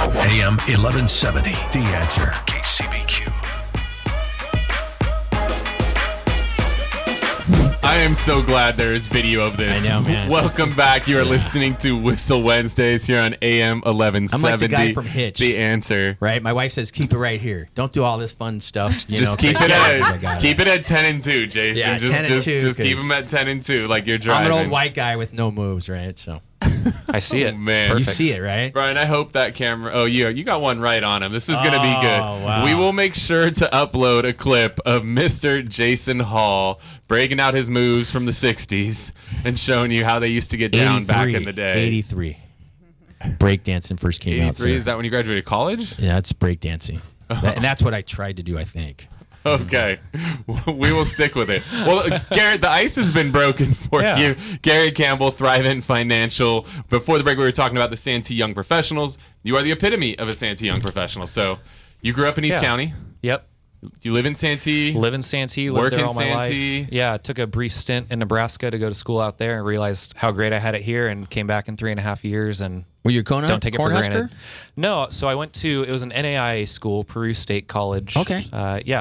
AM 1170, The Answer, KCBQ. I am so glad there is video of this. I know, man. Welcome back. You are listening to Whissel Wednesdays here on AM 1170. I'm like the guy from Hitch. The Answer. Right? My wife says, keep it right here. Don't do all this fun stuff. Just keep it at 10 and 2, Jason. Yeah, 10 and 2, just keep them at 10 and 2 like you're driving. I'm an old white guy with no moves, right? So I see it. Oh, man. you see it, right? Brian, I hope that camera... Oh, you got one right on him. This is going to be good. Wow. We will make sure to upload a clip of Mr. Jason Hall breaking out his moves from the 60s and showing you how they used to get down back in the day. 83. Breakdancing first came out. 83, is that when you graduated college? Yeah, it's breakdancing. And that's what I tried to do, I think. Okay, we will stick with it. Well, Garrett, the ice has been broken for you. Garret Campbell, Thrivent Financial. Before the break, we were talking about the Santee Young Professionals. You are the epitome of a Santee Young Professional. So you grew up in East County. Yep. You live in Santee. Live in Santee. Work Lived there in all my Santee. life. Yeah, took a brief stint in Nebraska to go to school out there and realized how great I had it here and came back in 3.5 years and Were you a don't take it for Cornhusker? granted. No, so I went to, it was an NAIA school, Peru State College. Okay.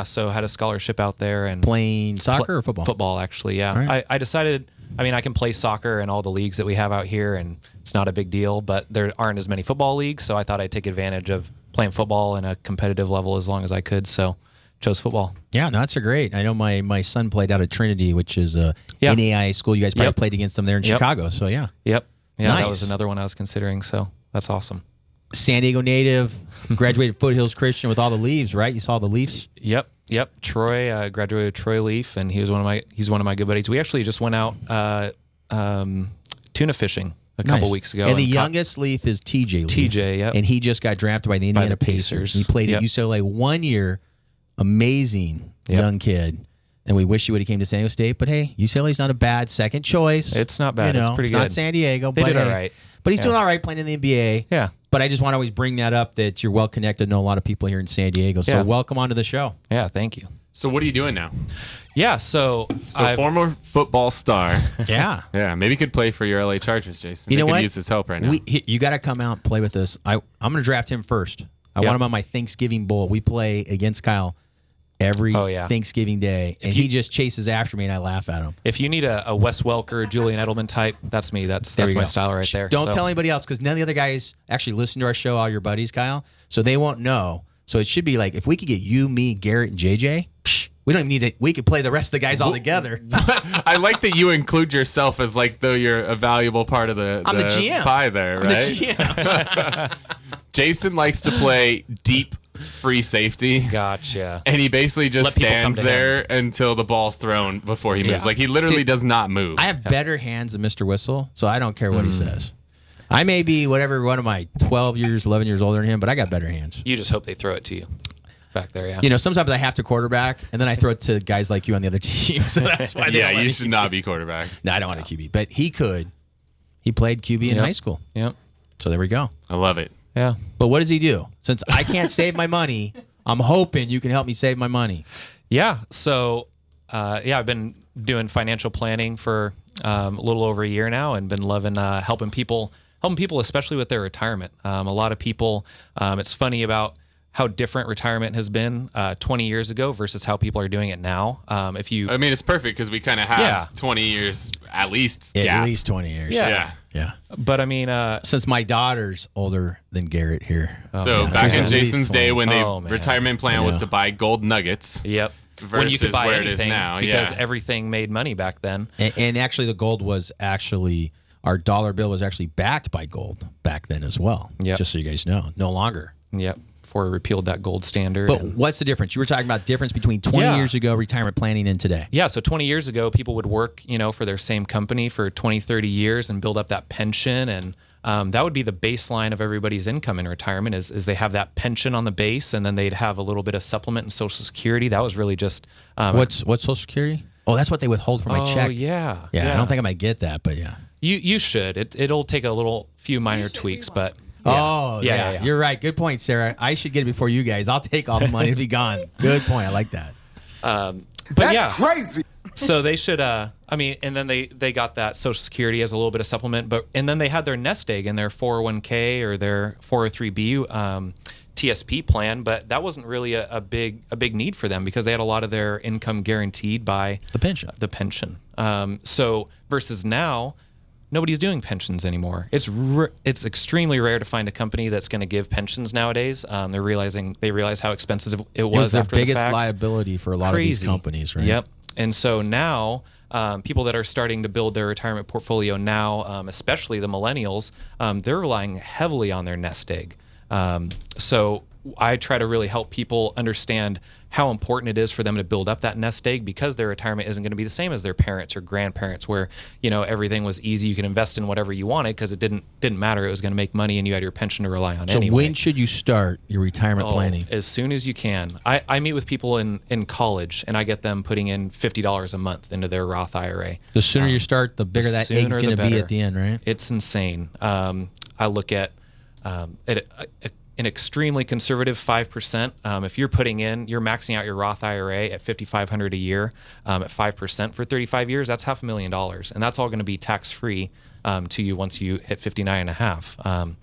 So had a scholarship out there. And Playing soccer or football? Football, actually, yeah. All right. I decided, I can play soccer in all the leagues that we have out here, and it's not a big deal, but there aren't as many football leagues, so I thought I'd take advantage of playing football in a competitive level as long as I could, so chose football. Yeah, no, that's a great. I know my son played out at Trinity, which is a NAIA school. You guys probably played against them there in Chicago, so yeah. Yep. Yeah, Nice. That was another one I was considering, so that's awesome. San Diego native, graduated Foothills Christian with all the Leaves, right? You saw the Leafs? Yep. Troy, graduated Troy Leaf, and he's one of my good buddies. We actually just went out tuna fishing a couple weeks ago. And the youngest Leaf is TJ Leaf. TJ, yep. And he just got drafted by the Indiana Pacers. He played at UCLA 1 year. Amazing young kid. And we wish he would have came to San Diego State. But hey, UCLA's not a bad second choice. It's not bad. It's pretty good. It's not San Diego. They but did all right. But he's doing all right playing in the NBA. Yeah. But I just want to always bring that up that you're well connected, know a lot of people here in San Diego. So welcome onto the show. Yeah, thank you. So what are you doing now? Yeah, so former football star. Yeah. Yeah, maybe you could play for your LA Chargers, Jason. You know could what? use his help right now. You got to come out and play with us. I'm going to draft him first. I want him on my Thanksgiving Bowl. We play against Kyle every Thanksgiving Day, and he just chases after me, and I laugh at him. If you need a Wes Welker, Julian Edelman type, that's me. That's my style right there. Don't tell anybody else, because none of the other guys actually listen to our show, all your buddies, Kyle, so they won't know. So it should be like, if we could get you, me, Garrett, and JJ, we don't even need it. We could play the rest of the guys all together. I like that you include yourself as like though you're a valuable part of the GM. pie there, right? I'm the GM. Jason likes to play deep free safety. Gotcha. And he basically just Let people come stands to there until the ball's thrown before he moves. Yeah. Like he literally does not move. I have better hands than Mr. Whissel, so I don't care what he says. I may be whatever one of my 11 years older than him, but I got better hands. You just hope they throw it to you back there, yeah. You know, sometimes I have to quarterback, and then I throw it to guys like you on the other team. So that's why. You should not be quarterback. No, I don't want a QB, but he could. He played QB in high school. Yep. So there we go. I love it. Yeah. But what does he do? Since I can't save my money, I'm hoping you can help me save my money. Yeah. So, I've been doing financial planning for a little over a year now, and been loving helping people, especially with their retirement. A lot of people, it's funny about how different retirement has been 20 years ago versus how people are doing it now. It's perfect because we kind of have 20 years at least. At least 20 years. Yeah. But I mean, since my daughter's older than Garrett here. Back in Jason's day when the retirement plan was to buy gold nuggets. Yep. Versus when you could buy where anything it is now. because everything made money back then. And actually the gold was our dollar bill was actually backed by gold back then as well. Yep. Just so you guys know. No longer. Yep. Before we repealed that gold standard. But what's the difference? You were talking about difference between 20 years ago retirement planning and today. Yeah, so 20 years ago, people would work, for their same company for 20, 30 years and build up that pension. And that would be the baseline of everybody's income in retirement is they have that pension on the base, and then they'd have a little bit of supplement and Social Security. That was really just... What's Social Security? Oh, that's what they withhold from my check. Yeah. I don't think I might get that, but yeah. You should. It'll take a few minor tweaks, but... Yeah. You're right. Good point, Sarah. I should get it before you guys. I'll take all the money to be gone. Good point. I like that. But That's crazy. So they should, and then they got that Social Security as a little bit of supplement, and then they had their nest egg in their 401k or their 403b TSP plan, but that wasn't really a big need for them because they had a lot of their income guaranteed by The pension. So versus now, nobody's doing pensions anymore. It's extremely rare to find a company that's going to give pensions nowadays. They realize how expensive it was their after the biggest fact. liability for a lot of these companies, right? Yep. And so now, people that are starting to build their retirement portfolio now, especially the millennials, they're relying heavily on their nest egg. So I try to really help people understand how important it is for them to build up that nest egg because their retirement isn't going to be the same as their parents or grandparents where, everything was easy. You can invest in whatever you wanted because it didn't matter. It was going to make money and you had your pension to rely on anyway. So when should you start your retirement planning? As soon as you can. I meet with people in college and I get them putting in $50 a month into their Roth IRA. The sooner you start, the bigger that egg's going to be at the end, right? It's insane. I look at an extremely conservative 5%. If you're maxing out your Roth IRA at $5,500 a year at 5% for 35 years, that's $500,000, and that's all going to be tax-free to you once you hit 59.5.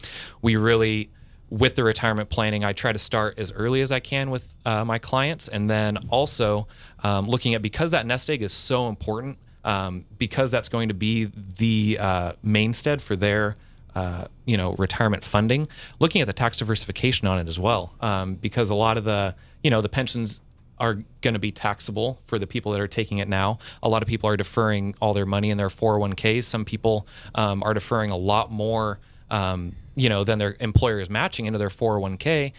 We really, with the retirement planning, I try to start as early as I can with my clients, and then also looking at, because that nest egg is so important, because that's going to be the mainstead for their retirement funding, looking at the tax diversification on it as well, because a lot of the pensions are going to be taxable for the people that are taking it now. A lot of people are deferring all their money in their 401ks. Some people are deferring a lot more, than their employer is matching into their 401k,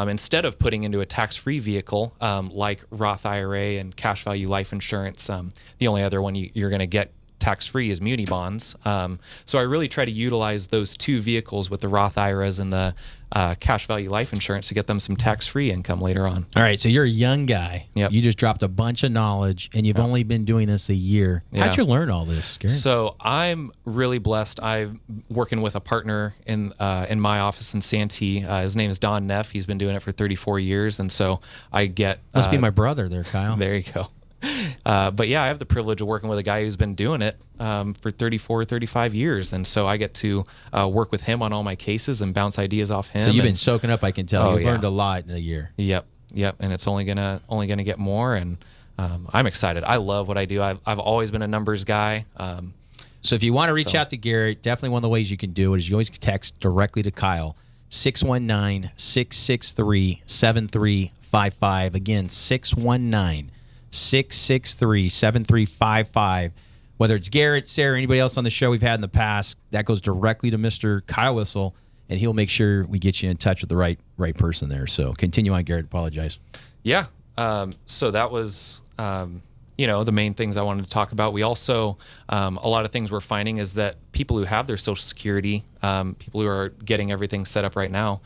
instead of putting into a tax-free vehicle like Roth IRA and cash value life insurance. The only other one you're going to get tax-free is muni bonds. So I really try to utilize those two vehicles with the Roth IRAs and the cash value life insurance to get them some tax-free income later on. All right, so you're a young guy. Yep. You just dropped a bunch of knowledge, and you've only been doing this a year. How'd you learn all this, Garret? So I'm really blessed. I'm working with a partner in my office in Santee. His name is Don Neff. He's been doing it for 34 years, and so I get... Must be my brother there, Kyle. There you go. But yeah, I have the privilege of working with a guy who's been doing it for 35 years. And so I get to work with him on all my cases and bounce ideas off him. So you've been soaking up, I can tell. You've learned a lot in a year. Yep. And it's only gonna get more. And I'm excited. I love what I do. I've always been a numbers guy. So if you want to reach out to Garret, definitely one of the ways you can do it is you always text directly to Kyle, 619-663-7355. Again, 619-663-7355. Whether it's Garret, Sarah, anybody else on the show we've had in the past, that goes directly to Mr. Kyle Whissel, and he'll make sure we get you in touch with the right person there. So continue on, Garret. Apologize. Yeah. So that was, the main things I wanted to talk about. We also, a lot of things we're finding is that people who have their Social Security, people who are getting everything set up right now,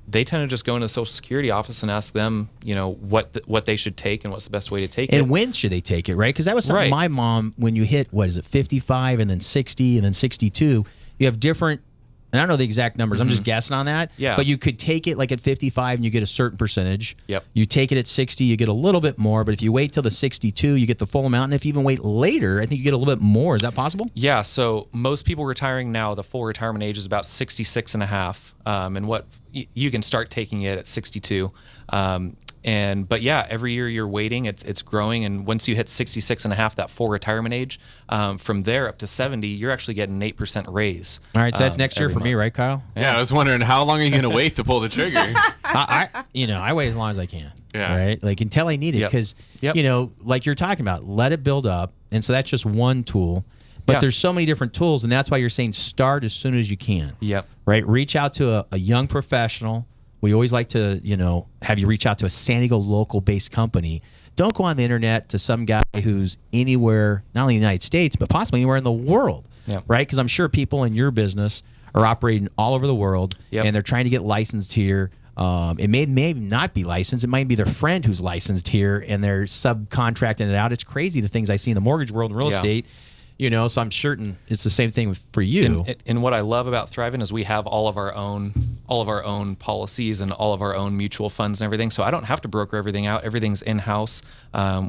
they tend to just go into the Social Security office and ask them, what they should take and what's the best way to take it. And when should they take it, right? Because that was something my mom, when you hit, 55 and then 60 and then 62, you have different, and I don't know the exact numbers. I'm just guessing on that. Yeah. But you could take it like at 55 and you get a certain percentage. Yep. You take it at 60, you get a little bit more. But if you wait till the 62, you get the full amount. And if you even wait later, I think you get a little bit more. Is that possible? Yeah. So most people retiring now, the full retirement age is about 66 and a half. And what you can start taking it at 62. But yeah, every year you're waiting, it's growing. And once you hit 66 and a half, that full retirement age, from there up to 70, you're actually getting an 8% raise. All right. So that's next year for me, right, Kyle? Yeah, I was wondering, how long are you going to wait to pull the trigger? I wait as long as I can. Yeah. Right. Like until I need it. Because, like you're talking about, let it build up. And so that's just one tool. But there's so many different tools, and that's why you're saying start as soon as you can. Yep. Right? Reach out to a young professional. We always like to, have you reach out to a San Diego local-based company. Don't go on the internet to some guy who's anywhere, not only in the United States, but possibly anywhere in the world. Yep. Right? Because I'm sure people in your business are operating all over the world, and they're trying to get licensed here. It may not be licensed. It might be their friend who's licensed here, and they're subcontracting it out. It's crazy the things I see in the mortgage world and real estate. So I'm certain it's the same thing for you. And what I love about Thriving is we have all of our own all of our own policies and all of our own mutual funds and everything. So I don't have to broker everything out. Everything's in-house.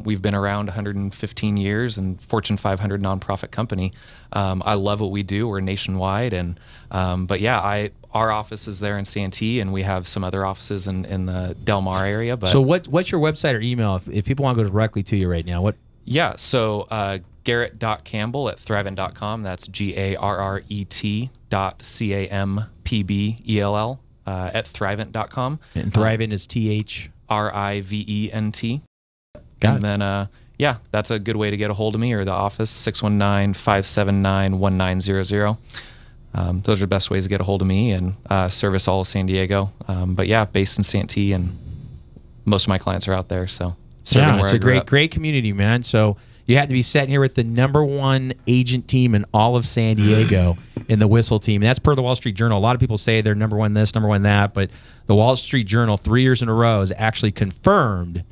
We've been around 115 years and Fortune 500 nonprofit company. I love what we do. We're nationwide. And but yeah, our office is there in Santee, and we have some other offices in the Del Mar area. But so what's your website or email if people want to go directly to you right now? What? Yeah, so Garret.Campbell at Thrivent.com. That's GARRET.CAMPBELL at Thrivent.com. And Thrivent is TH? RIVENT. Got and it. then, yeah, that's a good way to get a hold of me, or the office, 619-579-1900. Those are the best ways to get a hold of me, and service all of San Diego. But yeah, based in Santee, and most of my clients are out there, so serving Yeah, where it's I a grew up. great community, man. So you have to be sitting here with the #1 agent team in all of San Diego in the Whissel team. That's per the Wall Street Journal. A lot of people say they're #1 this, #1 that, but the Wall Street Journal 3 years in a row has actually confirmed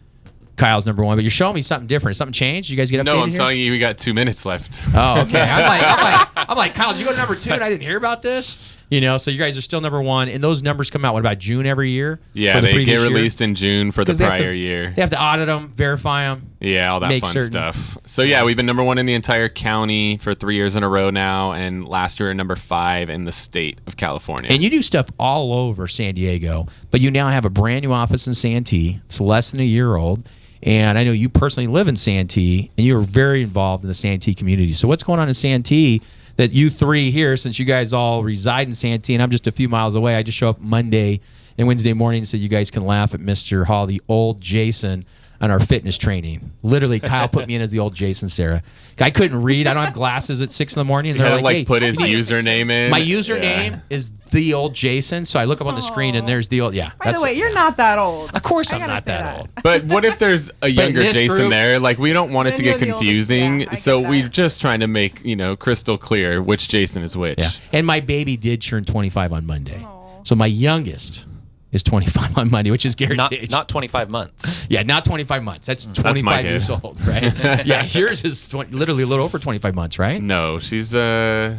Kyle's #1. But you're showing me something different. Something changed? You guys get updated No, I'm here? telling you, we got 2 minutes left. Oh, okay. I'm like, Kyle, did you go to #2 and I didn't hear about this? You know, so you guys are still #1, and those numbers come out, what, about June every year? Yeah, for the they get previous year? released in June for the 'Cause they have prior to- year. They have to audit them, verify them. Yeah, all that make fun certain- stuff. So yeah, we've been #1 in the entire county for 3 years in a row now, and last year #5 in the state of California. And you do stuff all over San Diego, but you now have a brand new office in Santee. It's less than a year old. And I know you personally live in Santee, and you're very involved in the Santee community. So what's going on in Santee that you three here, since you guys all reside in Santee, and I'm just a few miles away, I just show up Monday and Wednesday morning so you guys can laugh at Mr. Hall, the old Jason, on our fitness training. Literally, Kyle put me in as the old Jason, Sarah. I couldn't read. I don't have glasses at 6 in the morning. And He they're had to like, hey, put his username in. my username is the old Jason. So I look up on the screen, and there's the old, yeah. By the way, you're not that old. Of course I I'm gotta not say that old. But what if there's a younger this Jason group- there? Like, we don't want it to Then get you're the oldest. confusing, Yeah, I so get we're that. just trying to make, crystal clear which Jason is which. Yeah. And my baby did turn 25 on Monday. So my youngest is 25 on Monday, which is Garrett's age. Not 25 months. Yeah, not 25 months. That's 25 my years kid. old, right? Yeah, yours is literally a little over 25 months, right? No, she's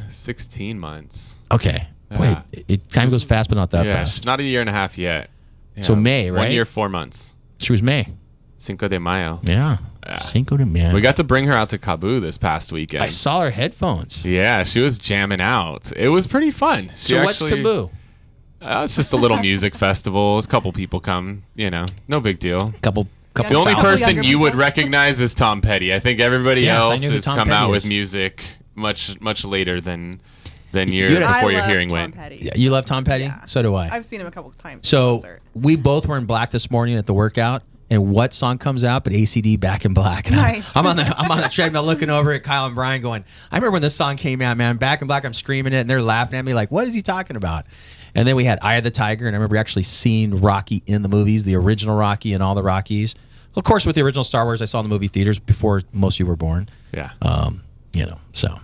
16 months. Okay. Yeah. Wait, time goes fast, but not that Yeah, fast. she's not a year and a half yet. So Yeah, May, right? 1 year, 4 months. She was May. Cinco de Mayo. Yeah. Cinco de Mayo. We got to bring her out to CALBRE this past weekend. I saw her headphones. Yeah, she was jamming out. It was pretty fun. So what's Kaboo? It's just a little music festival. A couple people come, no big deal. Couple The only Couple person younger you would people. recognize is Tom Petty. I think everybody Yes, I else knew who has Tom come Petty out is. with music much later than You had a- before I your love hearing Tom went. Petty. Yeah, you love Tom Petty? Yeah. So do I. I've seen him a couple of times. at So concert. we both were in black this morning at the workout, and what song comes out but ACD Back in Black? And Nice. I'm on the treadmill looking over at Kyle and Brian, going, I remember when this song came out, man. Back in Black. I'm screaming it, and they're laughing at me like, what is he talking about? And then we had Eye of the Tiger, and I remember actually seeing Rocky in the movies, the original Rocky and all the Rockies. Of course, with the original Star Wars, I saw in the movie theaters before most of you were born. Yeah. So I love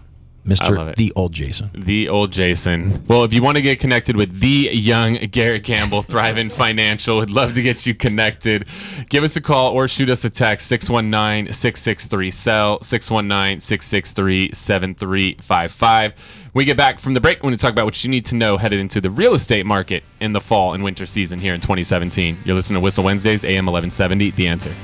Mr. it. The Old Jason. The old Jason. Well, if you want to get connected with the young Garret Campbell, Thrivent Financial, would love to get you connected. Give us a call or shoot us a text, 619-663-SELL, 619-663-7355. When we get back from the break, we're going to talk about what you need to know headed into the real estate market in the fall and winter season here in 2017. You're listening to Whissel Wednesdays, AM 1170, The Answer.